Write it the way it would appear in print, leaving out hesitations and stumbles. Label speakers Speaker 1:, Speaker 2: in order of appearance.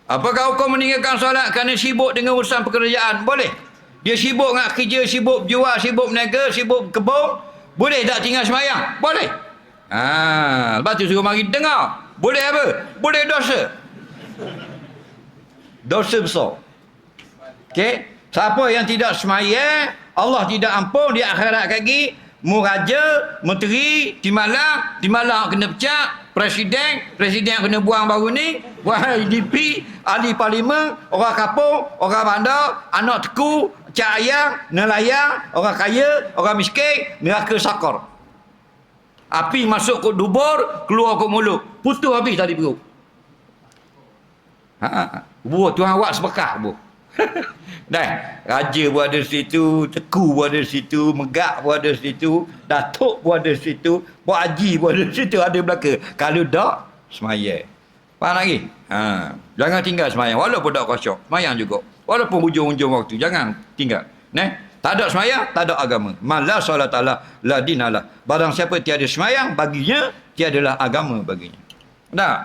Speaker 1: Apakah hukum meninggalkan solat kerana sibuk dengan urusan pekerjaan? Boleh. Dia sibuk dengan kerja, sibuk jual, sibuk berniaga, sibuk kebun. Boleh tak tinggal semayang? Boleh. Lepas tu suruh mari dengar. Boleh apa? Boleh dosa. Dosa besar. Okey? Siapa yang tidak semayang, Allah tidak ampun di akhirat lagi. Mu raja, menteri, timalang kena pecat, presiden kena buang baru ni, buang IDP, ahli parlimen, orang kapung, orang bandar, anak teku, cak ayam, nelayan, orang kaya, orang miskin, neraka sakar. Api masuk ke dubur, keluar ke mulut, putus habis tadi perut. Bu, Tuhan awak sebekah bu. Dah, raja pun ada situ, teku pun ada situ, megak pun ada situ, datuk pun ada situ, buat haji pun ada situ, ada belaka. Kalau tak, semayang. Faham lagi? Jangan tinggal semayang. Walaupun tak khusyuk, semayang juga. Walaupun hujung-hujung waktu, jangan tinggal. Tak ada semayang, tak ada agama. Malah solat Allah, la dinalah. Barang siapa tiada semayang, baginya, tiadalah agama baginya. Tak?